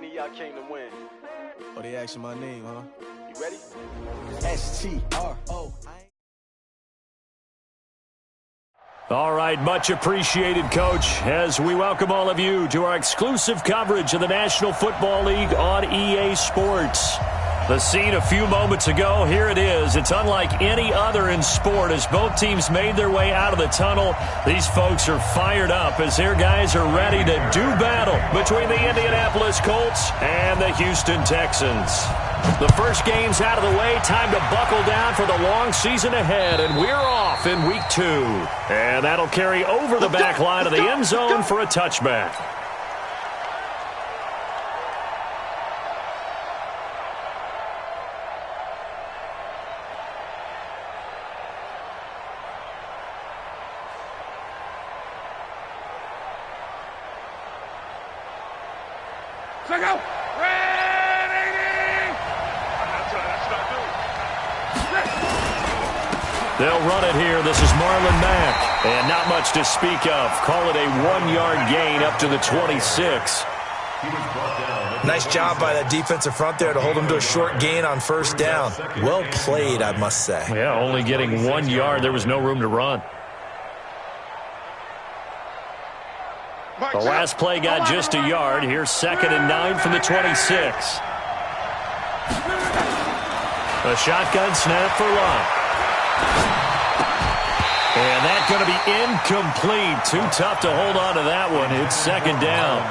many of y'all came to win? Oh, they asking my name, huh? You ready? S-T-R-O. All right, much appreciated, Coach, as we welcome all of you to our exclusive coverage of the National Football League on EA Sports. The scene a few moments ago, here it is. It's unlike any other in sport as both teams made their way out of the tunnel. These folks are fired up as their guys are ready to do battle between the Indianapolis Colts and the Houston Texans. The first game's out of the way. Time to buckle down for the long season ahead, and we're off in week 2. And that'll carry over the back line of the end zone for a touchback. Check out! They'll run it here. This is Marlon Mack. And not much to speak of. Call it a 1-yard gain up to the 26. Nice job by that defensive front there to hold him to a short gain on first down. Well played, I must say. Yeah, only getting 1 yard. There was no room to run. The last play got just a yard. Here's 2nd and 9 from the 26. A shotgun snap for Locke. And that's going to be incomplete. Too tough to hold on to that one. It's 2nd down.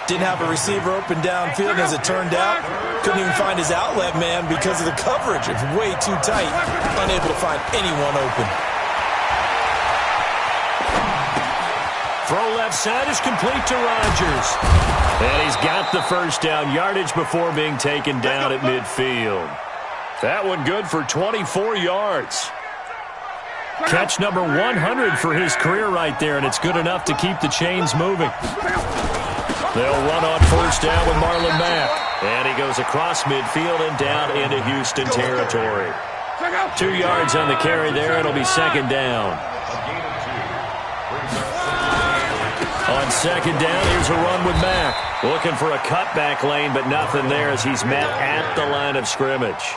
Didn't have a receiver open downfield, as it turned out. Couldn't even find his outlet man because of the coverage. It's way too tight. Unable to find anyone open. Throw left side is complete to Rodgers. And he's got the first down yardage before being taken down at midfield. That one good for 24 yards. Catch number 100 for his career right there, and it's good enough to keep the chains moving. They'll run on first down with Marlon Mack. And he goes across midfield and down into Houston territory. 2 yards on the carry there. It'll be 2nd down. On 2nd down, here's a run with Mack. Looking for a cutback lane, but nothing there as he's met at the line of scrimmage.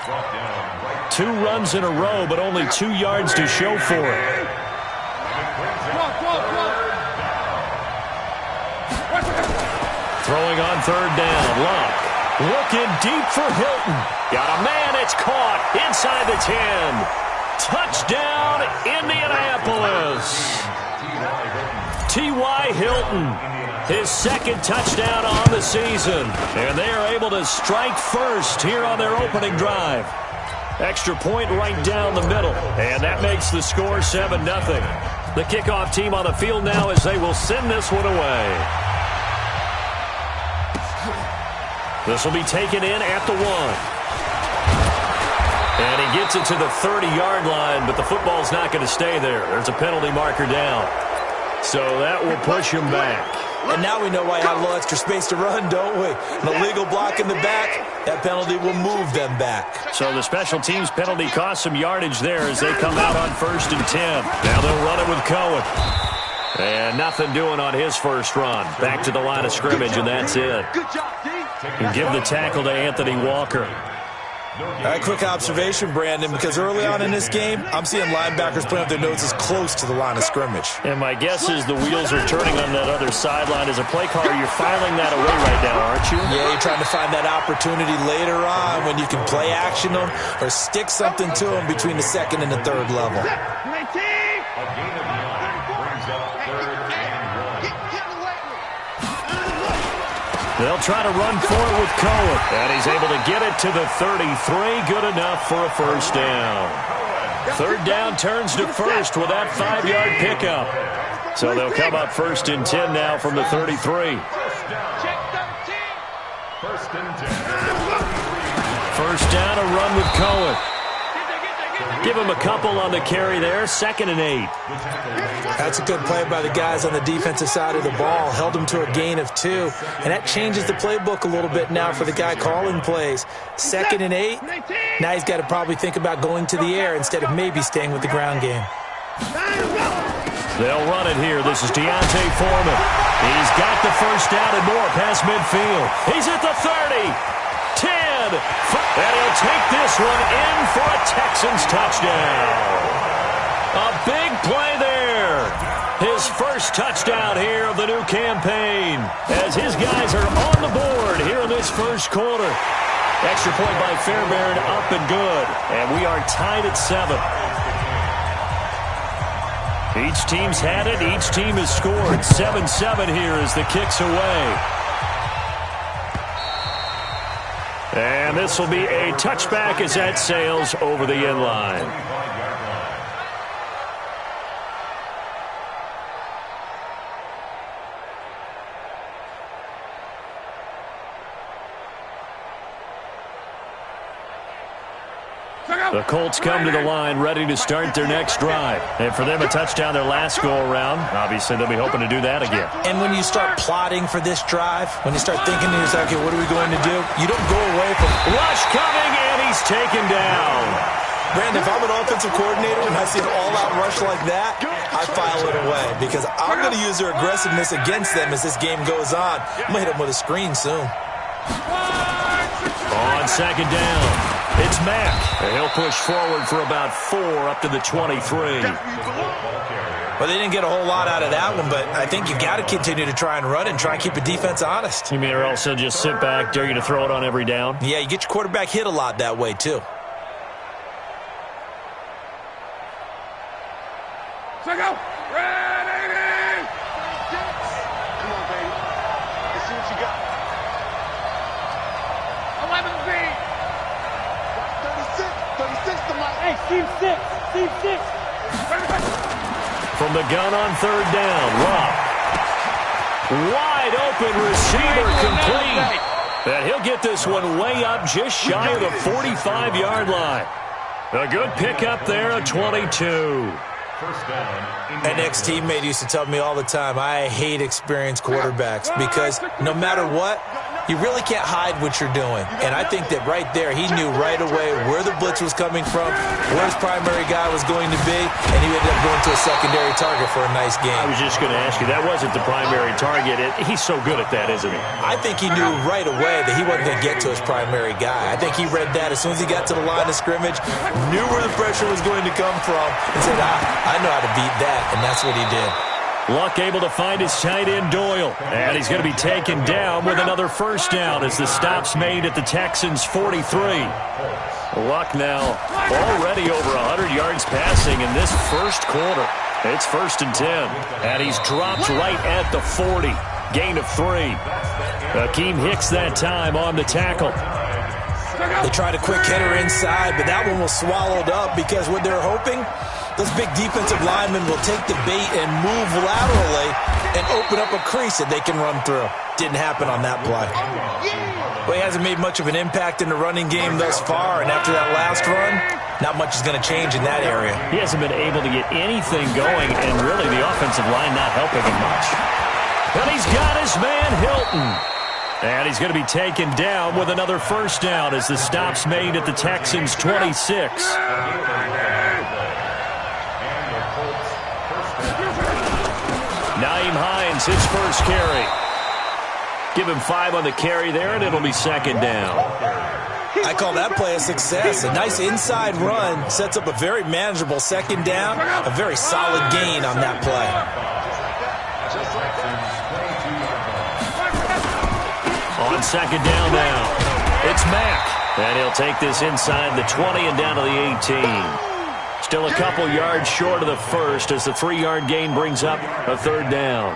2 runs in a row, but only 2 yards to show for it. Throwing on 3rd down, Locke. Looking deep for Hilton. Got a man, it's caught inside the 10. Touchdown, Indianapolis. T.Y. Hilton, his 2nd touchdown on the season. And they are able to strike first here on their opening drive. Extra point right down the middle. And that makes the score 7-0. The kickoff team on the field now as they will send this one away. This will be taken in at the 1. And he gets it to the 30-yard line, but the football's not going to stay there. There's a penalty marker down. So that will push him back. And now we know why I have a little extra space to run, don't we? An illegal block in the back, that penalty will move them back. So the special teams penalty cost some yardage there as they come out on 1st and 10. Now they'll run it with Cohen. And nothing doing on his first run. Back to the line of scrimmage, and that's it. And give the tackle to Anthony Walker. All right, quick observation, Brandon, because early on in this game, I'm seeing linebackers putting up their noses close to the line of scrimmage. And my guess is the wheels are turning on that other sideline. As a play caller, you're filing that away right now, aren't you? Yeah, you're trying to find that opportunity later on when you can play action them or stick something to them between the 2nd and the 3rd level. They'll try to run for it with Cohen. And he's able to get it to the 33. Good enough for a first down. 3rd down turns to 1st with that 5-yard pickup. So they'll come up 1st and 10 now from the 33. First down, a run with Cohen. Give him a couple on the carry there. 2nd and 8. That's a good play by the guys on the defensive side of the ball. Held them to a gain of 2. And that changes the playbook a little bit now for the guy calling plays. 2nd and 8. Now he's got to probably think about going to the air instead of maybe staying with the ground game. They'll run it here. This is Deontay Foreman. He's got the first down and more past midfield. He's at the 30, 10, and he'll take this one in for a Texans touchdown. A big play there. His first touchdown here of the new campaign as his guys are on the board here in this first quarter. Extra point by Fairbairn, up and good. And we are tied at 7. Each team's had it. Each team has scored. 7-7 here as the kick's away. And this will be a touchback as that sails over the end line. The Colts come to the line ready to start their next drive. And for them, a touchdown their last go-around. Obviously, they'll be hoping to do that again. And when you start plotting for this drive, when you start thinking to yourself, okay, what are we going to do? You don't go away from rush coming, and he's taken down. Brandon, if I'm an offensive coordinator and I see an all-out rush like that, I file it away because I'm going to use their aggressiveness against them as this game goes on. I'm going to hit them with a screen soon. On second down, it's Mack. And he'll push forward for about 4 up to the 23. Well, they didn't get a whole lot out of that one, but I think you got to continue to try and run and try and keep the defense honest. You mean or also just sit back, dare you to throw it on every down? Yeah, you get your quarterback hit a lot that way, too. Check out. Ready. Come on, baby. Let's see what you got. 11 Z. 36 to my. Hey, Steve 6. From the gun on third down, Rock. Wide open receiver complete. And he'll get this one way up just shy of the 45-yard line. A good pickup there, a 22. An ex-teammate used to tell me all the time, I hate experienced quarterbacks because no matter what, you really can't hide what you're doing. And I think that right there, he knew right away where the blitz was coming from, where his primary guy was going to be, and he ended up going to a secondary target for a nice game. I was just going to ask you, that wasn't the primary target. He's so good at that, isn't he? I think he knew right away that he wasn't going to get to his primary guy. I think he read that as soon as he got to the line of scrimmage, knew where the pressure was going to come from, and said, I know how to beat that, and that's what he did. Luck able to find his tight end Doyle. And he's going to be taken down with another first down as the stop's made at the Texans' 43. Luck now already over 100 yards passing in this first quarter. It's 1st and 10. And he's dropped right at the 40. Gain of 3. Akeem Hicks that time on the tackle. They tried a quick hitter inside, but that one was swallowed up because what they're hoping, those big defensive linemen will take the bait and move laterally and open up a crease that they can run through. Didn't happen on that play. Well, he hasn't made much of an impact in the running game thus far, and after that last run, not much is going to change in that area. He hasn't been able to get anything going, and really the offensive line not helping him much. But he's got his man Hilton. And he's going to be taken down with another first down as the stop's made at the Texans' 26. Naeem Hines, his first carry. Give him 5 on the carry there, and it'll be second down. I call that play a success. A nice inside run sets up a very manageable second down, a very solid gain on that play. On second down now, it's Mack. And he'll take this inside the 20 and down to the 18. Still a couple yards short of the first as the 3-yard gain brings up a third down.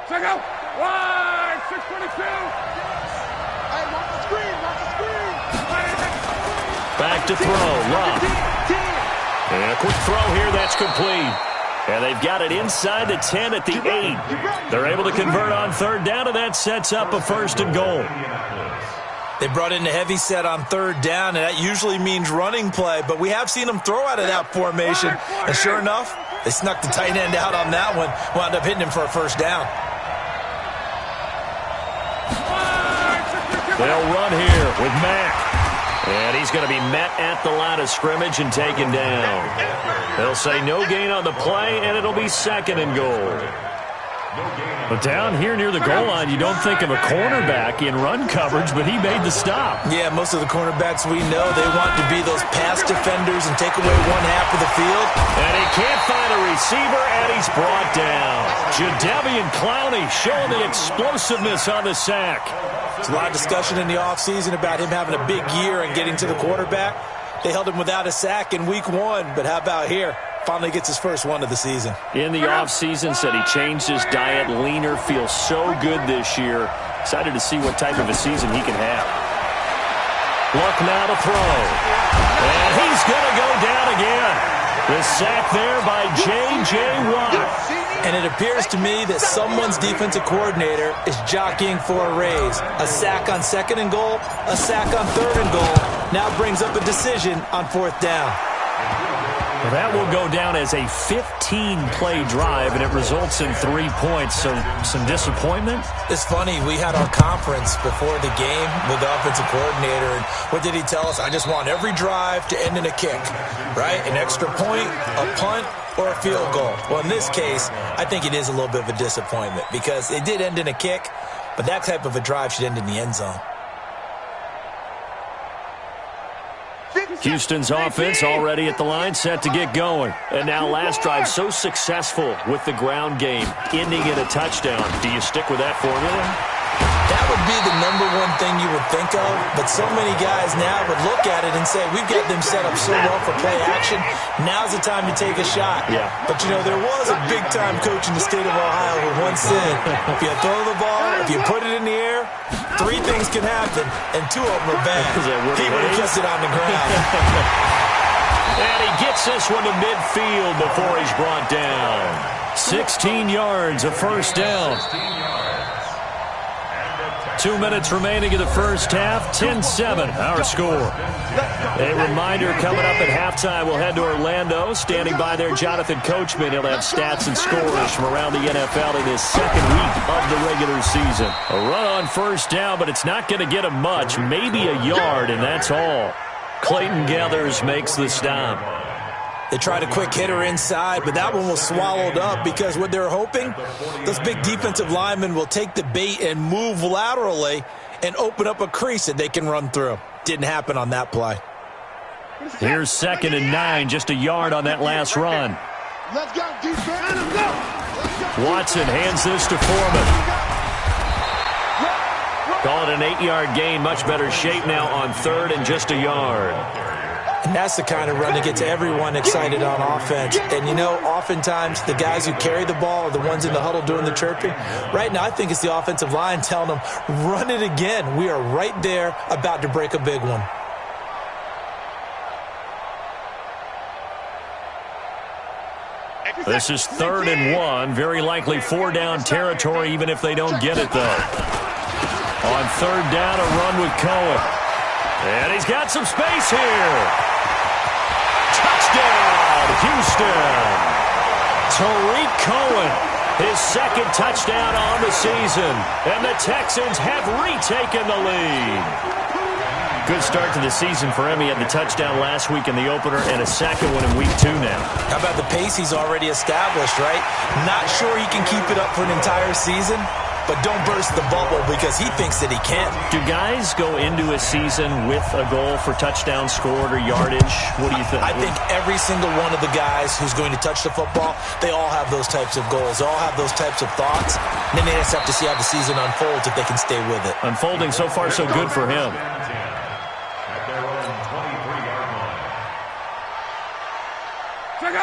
Check out. Wide. 622. Hey, watch the screen. Back to throw. Love. And a quick throw here. That's complete. And they've got it inside the 10 at the 8. They're able to convert on third down, and that sets up a 1st and goal. They brought in the heavy set on third down, and that usually means running play, but we have seen them throw out of that formation. And sure enough, they snuck the tight end out on that one, wound up hitting him for a first down. They'll run here with Mack. And he's going to be met at the line of scrimmage and taken down. They'll say no gain on the play, and it'll be 2nd and goal. But down here near the goal line, you don't think of a cornerback in run coverage, but he made the stop. Yeah, most of the cornerbacks we know, they want to be those pass defenders and take away one half of the field. And he can't find a receiver, and he's brought down. Jadeveon Clowney showing the explosiveness on the sack. There's a lot of discussion in the offseason about him having a big year and getting to the quarterback. They held him without a sack in week 1, but how about here? Finally gets his first one of the season. In the offseason, said he changed his diet, leaner, feels so good this year. Excited to see what type of a season he can have. Luck now to throw. And he's going to go down again. The sack there by J.J. Watt. And it appears to me that someone's defensive coordinator is jockeying for a raise. A sack on 2nd and goal, a sack on 3rd and goal. Now brings up a decision on 4th down. Well, that will go down as a 15-play drive, and it results in 3 points. So some disappointment? It's funny. We had our conference before the game with the offensive coordinator, and what did he tell us? I just want every drive to end in a kick, right? An extra point, a punt, or a field goal. Well, in this case, I think it is a little bit of a disappointment because it did end in a kick, but that type of a drive should end in the end zone. Houston's offense already at the line, set to get going. And now last drive so successful with the ground game, ending in a touchdown. Do you stick with that formula? That would be the #1 thing you would think of, but so many guys now would look at it and say, we've got them set up so well for play action, now's the time to take a shot. Yeah. But, you know, there was a big-time coach in the state of Ohio who once said, if you throw the ball, if you put it in the air, 3 things can happen, and 2 of them are bad. He would have kept it on the ground. And he gets this one to midfield before he's brought down. 16 yards, a first down. 2 minutes remaining in the first half, 10-7, our score. A reminder coming up at halftime, we'll head to Orlando. Standing by there, Jonathan Coachman. He'll have stats and scores from around the NFL in his 2nd week of the regular season. A run on first down, but it's not going to get him much, maybe a yard, and that's all. Clayton Gathers makes the stop. They tried a quick hitter inside, but that one was swallowed up because what they're hoping, those big defensive linemen will take the bait and move laterally and open up a crease that they can run through. Didn't happen on that play. Here's 2nd and 9, just a yard on that last run. Let's go, defense. Let's go. Watson hands this to Foreman. Call it an 8-yard gain, much better shape now on 3rd and just a yard. And that's the kind of run that gets everyone excited on offense. And, you know, oftentimes the guys who carry the ball are the ones in the huddle doing the chirping. Right now, I think it's the offensive line telling them, run it again. We are right there about to break a big one. This is 3rd and 1. Very likely 4-down territory, even if they don't get it, though. On 3rd down, a run with Cohen. And he's got some space here. Touchdown, Houston. Tariq Cohen, his 2nd touchdown on the season. And the Texans have retaken the lead. Good start to the season for him. He had the touchdown last week in the opener and a 2nd one in week 2 now. How about the pace he's already established, right? Not sure he can keep it up for an entire season, but don't burst the bubble because he thinks that he can. Do guys go into a season with a goal for touchdown scored or yardage? What do you think? I think every single one of the guys who's going to touch the football, they all have those types of goals. They all have those types of thoughts. And then they just have to see how the season unfolds if they can stay with it. Unfolding so far so good for him.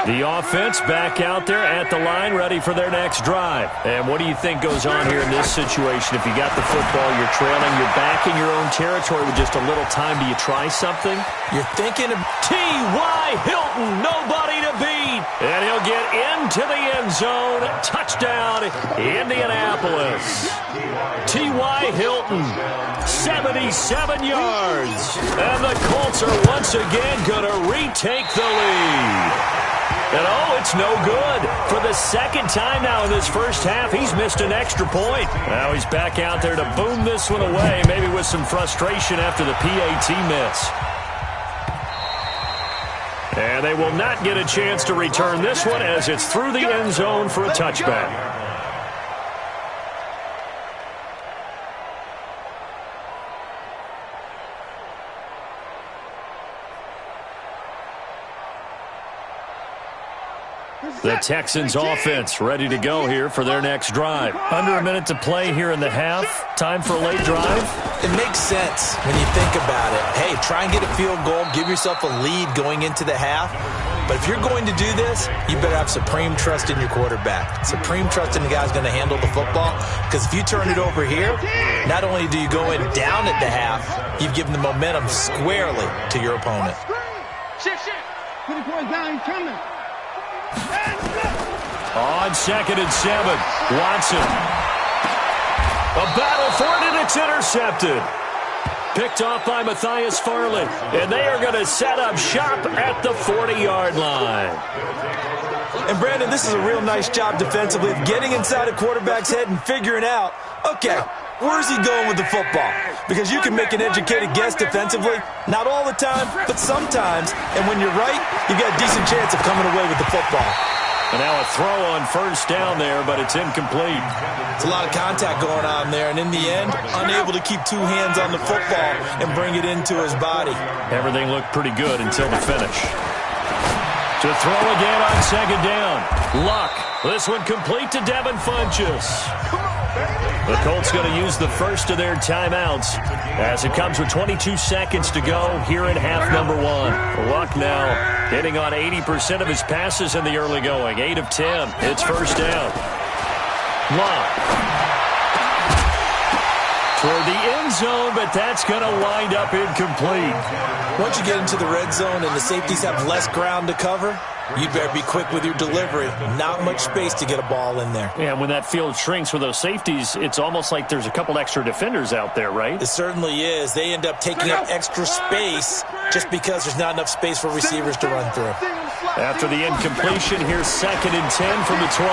The offense back out there at the line, ready for their next drive. And what do you think goes on here in this situation? If you got the football, you're trailing, you're back in your own territory with just a little time. Do you try something? You're thinking of T.Y. Hilton, nobody to beat. And he'll get into the end zone. Touchdown, Indianapolis. T.Y. Hilton, 77 yards. And the Colts are once again going to retake the lead. And, oh, it's no good. For the 2nd time now in this first half, he's missed an extra point. Now he's back out there to boom this one away, maybe with some frustration after the PAT miss. And they will not get a chance to return this one as it's through the end zone for a touchback. The Texans offense ready to go here for their next drive. Under a minute to play here in the half. Time for a late drive. It makes sense when you think about it. Hey, try and get a field goal. Give yourself a lead going into the half. But if you're going to do this, you better have supreme trust in your quarterback. Supreme trust in the guy who's going to handle the football. Because if you turn it over here, not only do you go in down at the half, you've given the momentum squarely to your opponent. Shit. Put it down, he's coming. On 2nd and 7, Watson. A battle for it, and it's intercepted. Picked off by Matthias Farley, and they are going to set up shop at the 40-yard line. And, Brandon, this is a real nice job defensively of getting inside a quarterback's head and figuring out, okay, where's he going with the football? Because you can make an educated guess defensively, not all the time, but sometimes. And when you're right, you've got a decent chance of coming away with the football. And now a throw on first down there, but it's incomplete. It's a lot of contact going on there, and in the end, unable to keep two hands on the football and bring it into his body. Everything looked pretty good until the finish. To throw again on 2nd down. Luck. This one complete to Devin Funchess. The Colts going to use the first of their timeouts as it comes with 22 seconds to go here in half number 1. Luck now hitting on 80% of his passes in the early going. 8 of 10. It's first down. Luck. Toward the end zone, but that's going to wind up incomplete. Once you get into the red zone and the safeties have less ground to cover, you better be quick with your delivery. Not much space to get a ball in there. Yeah, when that field shrinks with those safeties, it's almost like there's a couple extra defenders out there, right? It certainly is. They end up taking up extra space just because there's not enough space for receivers to run through. After the incompletion, here's 2nd and 10 from the 20.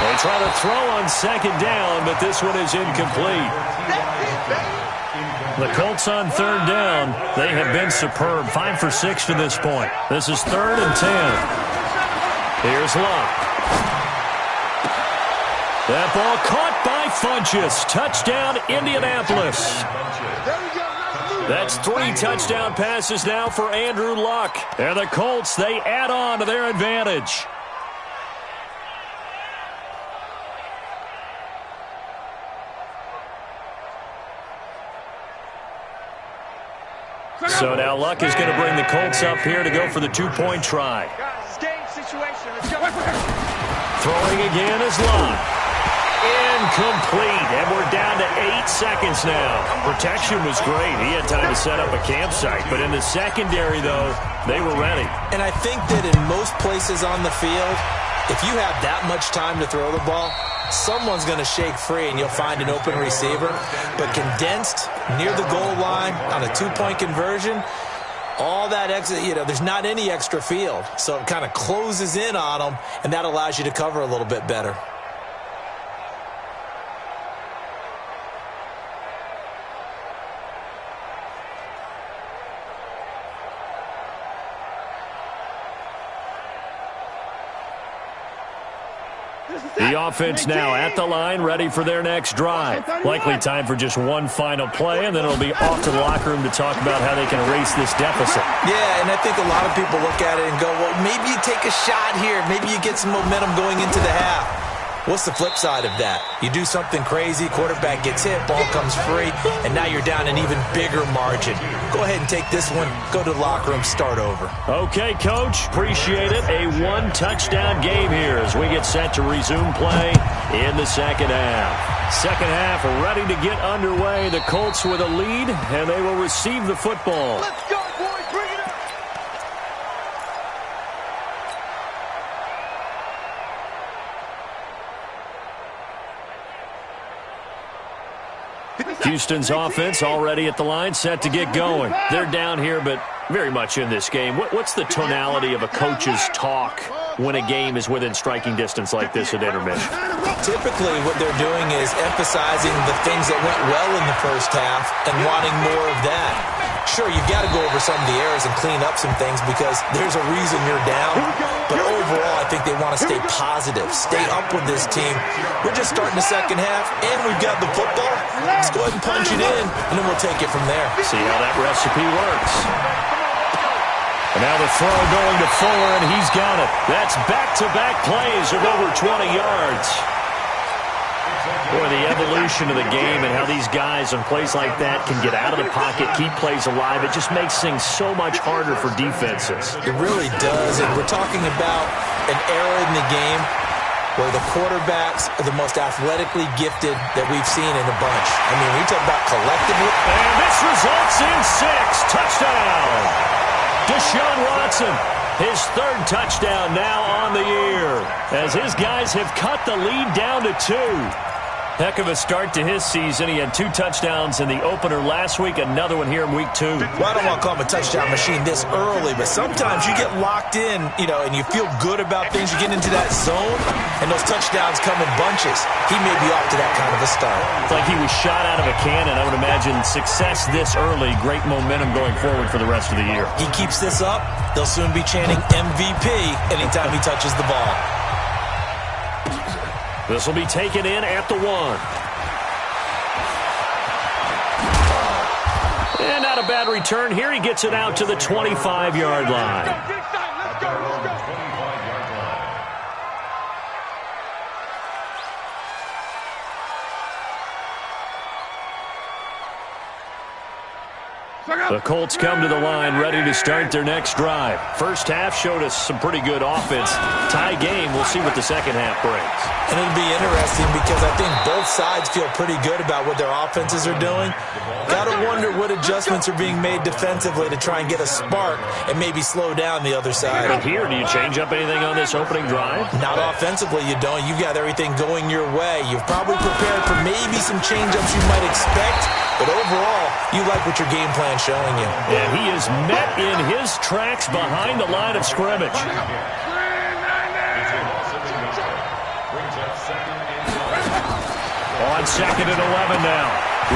They try to throw on 2nd down, but this one is incomplete. The Colts on 3rd down. They have been superb. 5 for 6 to this point. This is 3rd and 10. Here's Luck. That ball caught by Funchess. Touchdown, Indianapolis. That's 3 touchdown passes now for Andrew Luck. And the Colts, they add on to their advantage. So now Luck is going to bring the Colts up here to go for the 2-point try. Throwing again is Luck. Incomplete, and we're down to 8 seconds now. Protection was great. He had time to set up a campsite, but in the secondary, though, they were ready. And I think that in most places on the field, if you have that much time to throw the ball, someone's going to shake free and you'll find an open receiver. But condensed near the goal line on a 2-point conversion, all that extra, there's not any extra field. So it kind of closes in on them, and that allows you to cover a little bit better. The offense now at the line, ready for their next drive. Likely time for just one final play, and then it'll be off to the locker room to talk about how they can erase this deficit. Yeah, and I think a lot of people look at it and go, well, maybe you take a shot here. Maybe you get some momentum going into the half. What's the flip side of that? You do something crazy, quarterback gets hit, ball comes free, and now you're down an even bigger margin. Go ahead and take this one, go to the locker room, start over. Okay, Coach, appreciate it. A 1-touchdown game here as we get set to resume play in the second half. Second half ready to get underway. The Colts with a lead, and they will receive the football. Let's go, boys. Bring it up. Houston's offense already at the line, set to get going. They're down here, but very much in this game. What's the tonality of a coach's talk when a game is within striking distance like this at intermission? Typically, what they're doing is emphasizing the things that went well in the first half and wanting more of that. Sure, you've got to go over some of the errors and clean up some things because there's a reason you're down. But overall, I think they want to stay positive, stay up with this team. We're just starting the second half, and we've got the football. Let's go ahead and punch it in, and then we'll take it from there. See how that recipe works. And now the throw going to Fuller, and he's got it. That's back-to-back plays of over 20 yards. Boy, the evolution of the game and how these guys on plays like that can get out of the pocket, keep plays alive, it just makes things so much harder for defenses. It really does, and we're talking about an era in the game where the quarterbacks are the most athletically gifted that we've seen in a bunch. I mean, we talk about collectively. And this results in 6. Touchdown. Deshaun Watson, his 3rd touchdown now on the year, as his guys have cut the lead down to 2. Heck of a start to his season. He had 2 touchdowns in the opener last week, another one here in week 2. Well, I don't want to call him a touchdown machine this early, but sometimes you get locked in, and you feel good about things. You get into that zone, and those touchdowns come in bunches. He may be off to that kind of a start. It's like he was shot out of a cannon. I would imagine success this early, great momentum going forward for the rest of the year. He keeps this up, they'll soon be chanting MVP anytime he touches the ball. This will be taken in at the 1. And not a bad return here. He gets it out to the 25-yard line. The Colts come to the line ready to start their next drive. First half showed us some pretty good offense. Tie game. We'll see what the second half brings. And it'll be interesting because I think both sides feel pretty good about what their offenses are doing. Got to wonder what adjustments are being made defensively to try and get a spark and maybe slow down the other side. And here, do you change up anything on this opening drive? Not offensively, you don't. You've got everything going your way. You've probably prepared for maybe some change-ups you might expect, but overall, you like what your game plan's showing you. And he is met in his tracks behind the line of scrimmage. On 2nd and 11 now.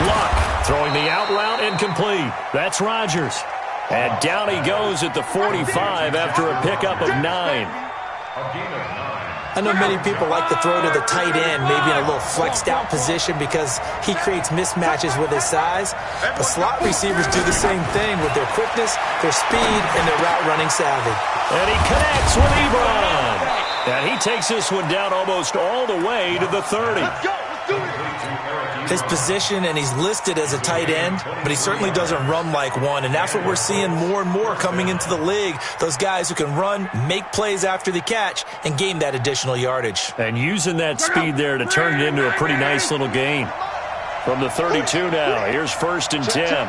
Luck throwing the out route incomplete. That's Rodgers. And down he goes at the 45 after a pickup of 9. I know many people like to throw to the tight end, maybe in a little flexed out position because he creates mismatches with his size. But slot receivers do the same thing with their quickness, their speed, and their route running savvy. And he connects with Ebron. And he takes this one down almost all the way to the 30. His position, and he's listed as a tight end, but he certainly doesn't run like one, and that's what we're seeing more and more coming into the league. Those guys who can run, make plays after the catch, and gain that additional yardage. And using that speed there to turn it into a pretty nice little gain. From the 32 now, here's 1st and 10.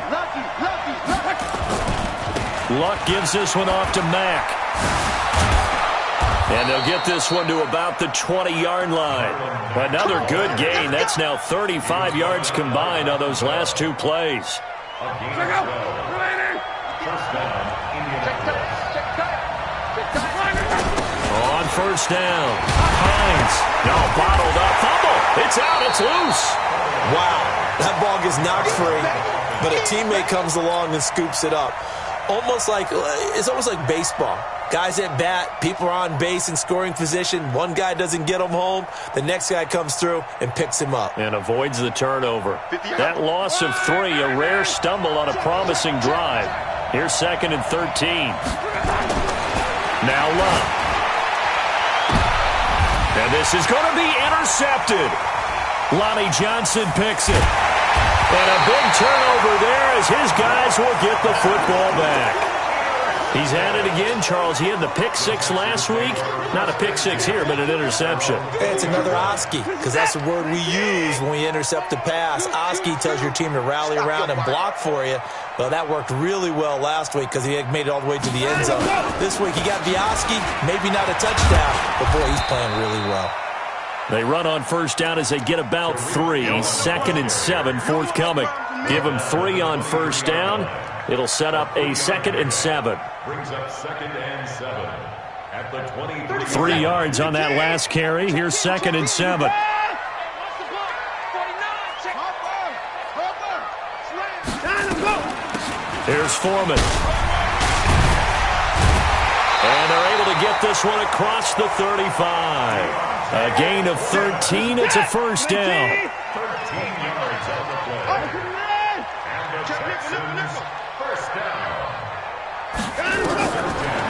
Luck gives this one off to Mack. And they'll get this one to about the 20-yard line. Another good gain. That's now 35 yards combined on those last 2 plays. On 1st down, Hines. No, bottled up. Fumble. It's out. It's loose. Wow, that ball gets knocked free, but a teammate comes along and scoops it up. It's almost like baseball. Guys at bat, people are on base in scoring position. One guy doesn't get him home. The next guy comes through and picks him up. And avoids the turnover. That loss of 3, a rare stumble on a promising drive. Here's 2nd and 13. Now Luck. And this is going to be intercepted. Lonnie Johnson picks it. And a big turnover there as his guys will get the football back. He's at it again, Charles. He had the pick 6 last week. Not a pick 6 here, but an interception. Hey, it's another Oski, because that's the word we use when we intercept a pass. Oski tells your team to rally around and block for you. Well, that worked really well last week because he had made it all the way to the end zone. This week, he got the Oski, maybe not a touchdown, but boy, he's playing really well. They run on 1st down as they get about 3. 2nd and 7 forthcoming. Give them 3 on 1st down. It'll set up a 2nd and 7. Brings up 2nd and 7 at the 20. 3 yards on that last carry. Here's 2nd and 7. Here's Foreman. And they're able to get this one across the 35. A gain of 13. It's a first down. 13 yards on the play. And the Texans first down.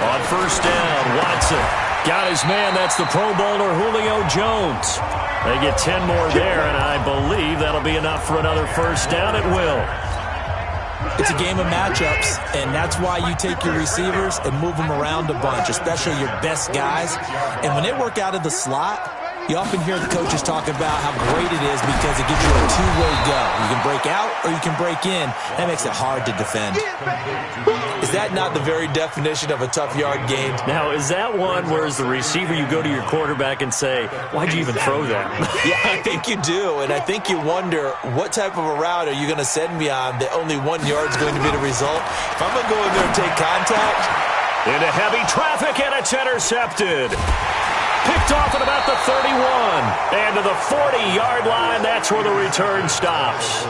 On first down, Watson got his man. That's the Pro Bowler Julio Jones. They get 10 more there, and I believe that'll be enough for another first down. It will. It's a game of matchups, and that's why you take your receivers and move them around a bunch, especially your best guys. And when they work out of the slot, you often hear the coaches talk about how great it is because it gives you a two-way go. You can break out or you can break in. That makes it hard to defend. Is that not the very definition of a tough yard gain? Now, is that one where as the receiver you go to your quarterback and say, why'd you even throw that? Yeah, I think you do, and I think you wonder what type of a route are you going to send me on that only 1 yard is going to be the result? If I'm going to go in there and take contact. Into heavy traffic, and it's intercepted. Picked off at about the 31. And to the 40-yard line, that's where the return stops.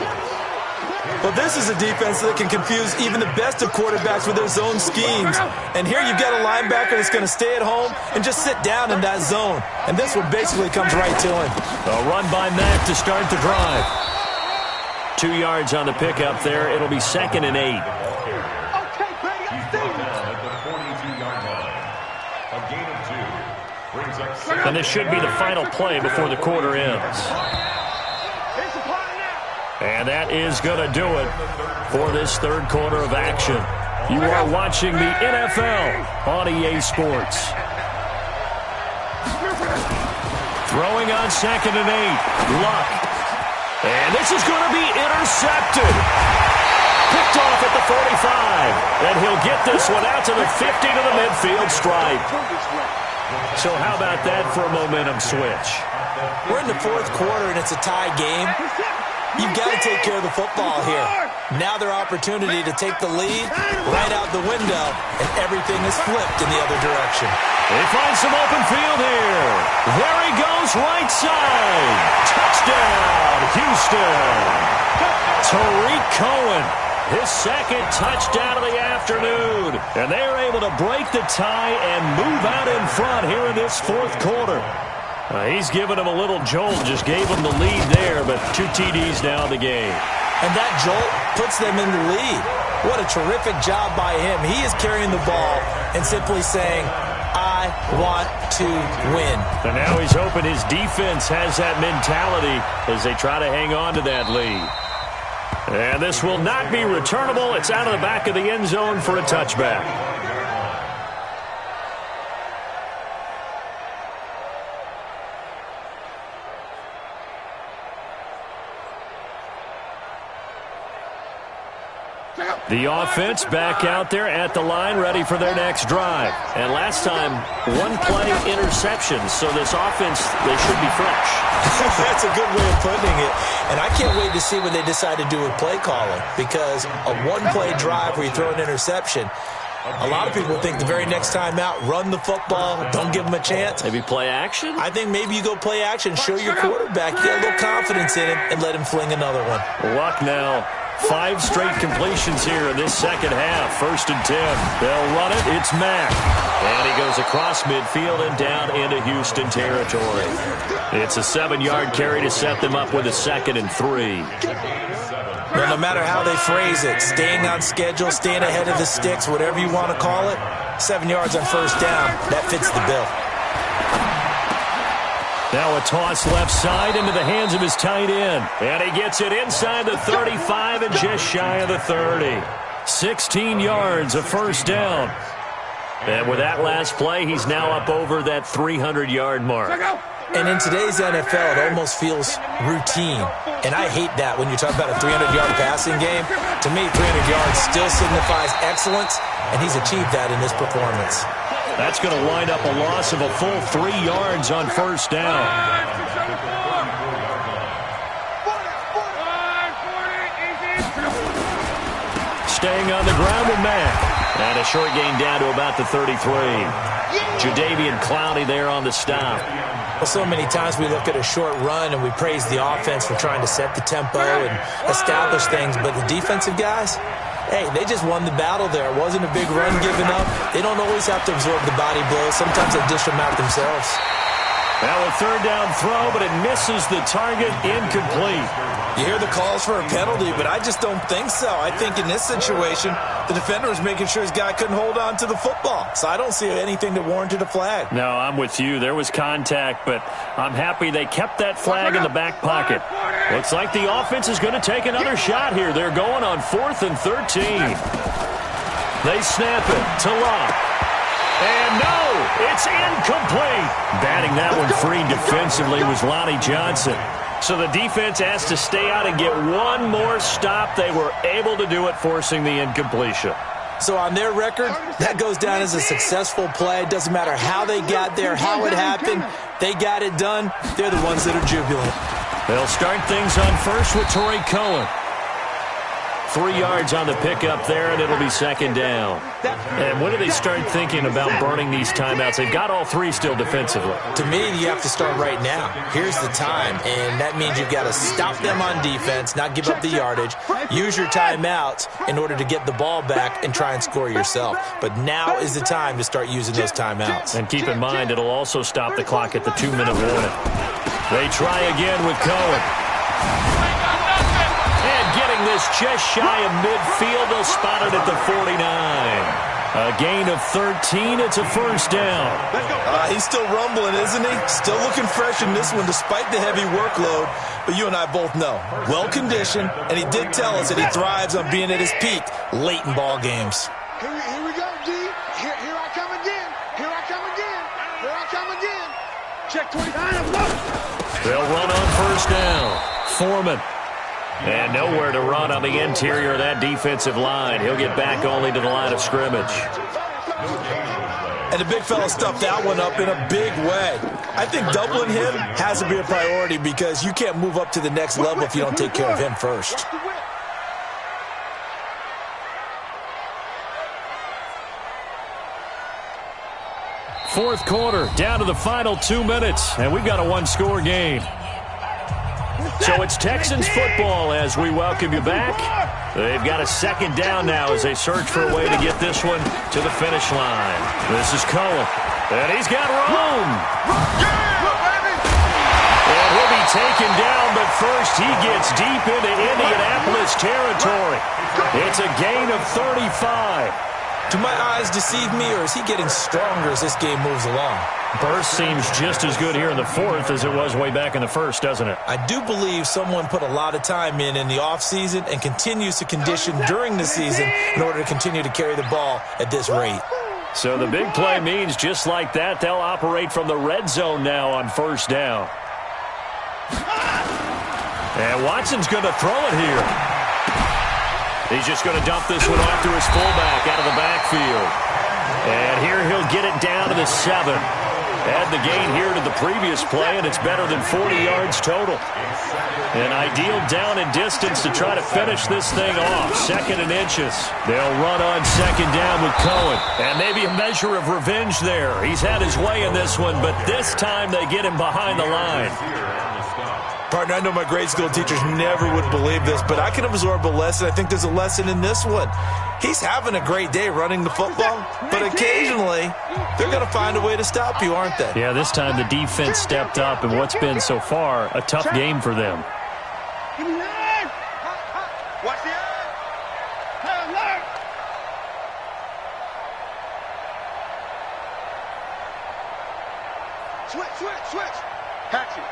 Well, this is a defense that can confuse even the best of quarterbacks with their zone schemes. And here you've got a linebacker that's going to stay at home and just sit down in that zone. And this one basically comes right to him. A run by Mack to start the drive. 2 yards on the pickup there. It'll be 2nd and 8. He's brought down at the 42-yard line. A gain of 2 brings up 6. And this should be the final play before the quarter ends. And that is going to do it for this third quarter of action. You are watching the NFL on EA Sports. Throwing on 2nd and 8. Luck. And this is going to be intercepted. Picked off at the 45. And he'll get this one out to the 50 to the midfield stripe. So how about that for a momentum switch? We're in the fourth quarter and it's a tie game. You've got to take care of the football here. Now their opportunity to take the lead right out the window, and everything is flipped in the other direction. They find some open field here. There he goes, right side. Touchdown, Houston. Tariq Cohen, his second touchdown of the afternoon. And they're able to break the tie and move out in front here in this fourth quarter. He's given him a little jolt, just gave him the lead there, but 2 TDs now in the game. And that jolt puts them in the lead. What a terrific job by him. He is carrying the ball and simply saying, I want to win. And now he's hoping his defense has that mentality as they try to hang on to that lead. And this will not be returnable. It's out of the back of the end zone for a touchback. The offense back out there at the line, ready for their next drive. And last time, 1 play interception, so this offense, they should be fresh. That's a good way of putting it. And I can't wait to see what they decide to do with play calling, because a 1-play drive where you throw an interception, a lot of people think the very next time out, run the football, don't give them a chance. Maybe play action? I think maybe you go play action, show your quarterback, you get a little confidence in him, and let him fling another one. Luck now. 5 straight completions here in this second half. 1st and 10. They'll run it. It's Mack. And he goes across midfield and down into Houston territory. It's a 7-yard carry to set them up with a 2nd and 3. Well, no matter how they phrase it, staying on schedule, staying ahead of the sticks, whatever you want to call it, 7 yards on first down, that fits the bill. Now a toss left side into the hands of his tight end. And he gets it inside the 35 and just shy of the 30. 16 yards, a first down. And with that last play, he's now up over that 300-yard mark. And in today's NFL, it almost feels routine. And I hate that when you talk about a 300-yard passing game. To me, 300 yards still signifies excellence, and he's achieved that in this performance. That's going to wind up a loss of a full 3 yards on first down. Staying on the ground with Mack. And a short gain down to about the 33. Jadeveon Clowney there on the stop. Well, so many times we look at a short run and we praise the offense for trying to set the tempo and establish things, but the defensive guys, Hey, they just won the battle there. It wasn't a big run given up. They don't always have to absorb the body blows. Sometimes they dish them out themselves. Now a third down throw, but it misses the target, incomplete. You hear the calls for a penalty, but I just don't think so. I think in this situation, the defender was making sure his guy couldn't hold on to the football. So I don't see anything that warranted a flag. No, I'm with you. There was contact, but I'm happy they kept that flag in the back pocket. Looks like the offense is going to take another shot here. They're going on 4th and 13. They snap it to Locke. And no, it's incomplete. Batting that one free defensively was Lonnie Johnson. So the defense has to stay out and get one more stop. They were able to do it, forcing the incompletion. So on their record, that goes down as a successful play. It doesn't matter how they got there, how it happened. They got it done. They're the ones that are jubilant. They'll start things on first with Torrey Cohen. 3 yards on the pickup there, and it'll be second down. And when do they start thinking about burning these timeouts? They've got all 3 still defensively. To me, you have to start right now. Here's the time, and that means you've got to stop them on defense, not give up the yardage, use your timeouts in order to get the ball back and try and score yourself. But now is the time to start using those timeouts. And keep in mind, it'll also stop the clock at the 2-minute warning. They try again with Cohen. Getting this just shy of midfield. They'll spot it at the 49. A gain of 13. It's a first down. He's still rumbling, isn't he? Still looking fresh in this one despite the heavy workload. But you and I both know, well-conditioned, and he did tell us that he thrives on being at his peak late in ball games. Here we go, D. Here I come again. Here I come again. Here I come again. Check 29. They'll run on first down. Foreman. And nowhere to run on the interior of that defensive line. He'll get back only to the line of scrimmage. And the big fella stuffed that one up in a big way. I think doubling him has to be a priority because you can't move up to the next level if you don't take care of him first. Fourth quarter, down to the final 2 minutes, and we've got a one-score game. So it's Texans football as we welcome you back. They've got a second down now as they search for a way to get this one to the finish line. This is Cohen, and he's got room. And he'll be taken down, but first he gets deep into Indianapolis territory. It's a gain of 35. Do my eyes deceive me, or is he getting stronger as this game moves along? Burst seems just as good here in the fourth as it was way back in the first, doesn't it? I do believe someone put a lot of time in the offseason and continues to condition during the season in order to continue to carry the ball at this rate. So the big play means just like that, they'll operate from the red zone now on first down. And Watson's going to throw it here. He's just going to dump this one off to his fullback out of the backfield. And here he'll get it down to the 7. Add the gain here to the previous play, and it's better than 40 yards total. An ideal down and distance to try to finish this thing off. 2nd and inches. They'll run on second down with Cohen. And maybe a measure of revenge there. He's had his way in this one, but this time they get him behind the line. Partner, I know my grade school teachers never would believe this, but I can absorb a lesson. I think there's a lesson in this one. He's having a great day running the football, but occasionally they're going to find a way to stop you, aren't they? Yeah, this time the defense stepped up in what's been so far a tough game for them. Watch the eye. Switch. Hatchet.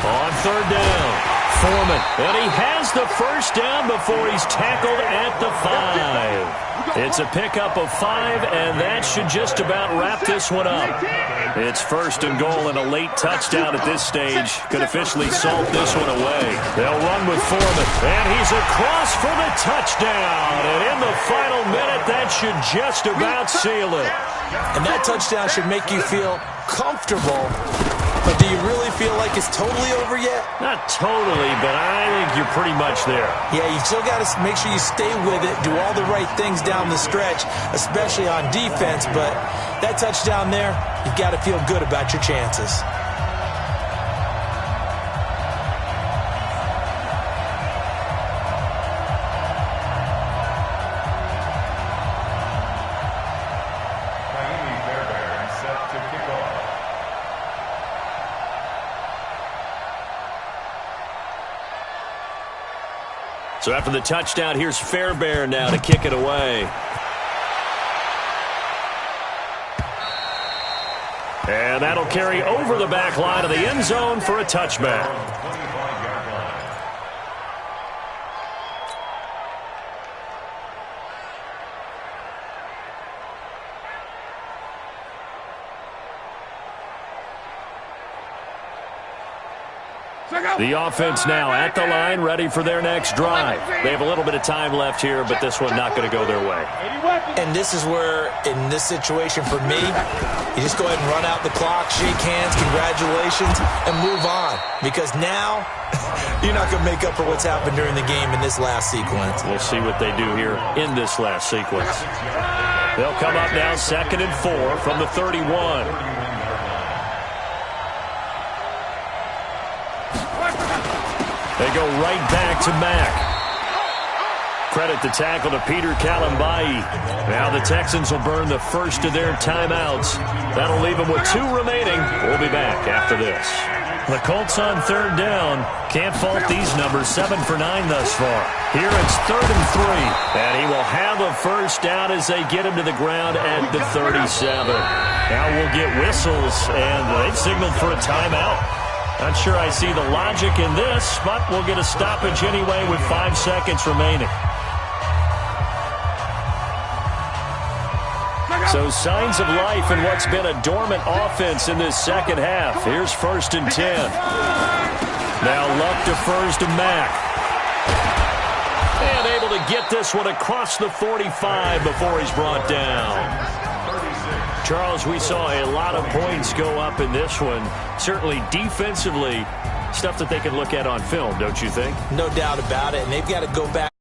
On third down, Foreman. And he has the first down before he's tackled at the 5. It's a pickup of 5, and that should just about wrap this one up. It's first and goal, and a late touchdown at this stage could officially salt this one away. They'll run with Foreman, and he's across for the touchdown. And in the final minute, that should just about seal it. And that touchdown should make you feel comfortable. But do you really feel like it's totally over yet? Not totally, but I think you're pretty much there. Yeah, you still got to make sure you stay with it, do all the right things down the stretch, especially on defense. But that touchdown there, you've got to feel good about your chances. So after the touchdown, here's Fairbairn now to kick it away. And that'll carry over the back line of the end zone for a touchback. The offense now at the line, ready for their next drive. They have a little bit of time left here, but this one not going to go their way. And this is where, in this situation for me, you just go ahead and run out the clock, shake hands, congratulations, and move on. Because now, you're not going to make up for what's happened during the game in this last sequence. We'll see what they do here in this last sequence. They'll come up now 2nd and 4 from the 31. They go right back to Mack. Credit the tackle to Peter Kalambai. Now the Texans will burn the first of their timeouts. That'll leave them with 2 remaining. We'll be back after this. The Colts on 3rd down. Can't fault these numbers. 7 for 9 thus far. Here it's 3rd and 3. And he will have a first down as they get him to the ground at the 37. Now we'll get whistles, and they've signaled for a timeout. Not sure I see the logic in this, but we'll get a stoppage anyway with 5 seconds remaining. So signs of life in what's been a dormant offense in this second half. Here's 1st and 10. Now Luck defers to Mack. And able to get this one across the 45 before he's brought down. Charles, we saw a lot of points go up in this one. Certainly defensively, stuff that they can look at on film, don't you think? No doubt about it, and they've got to go back.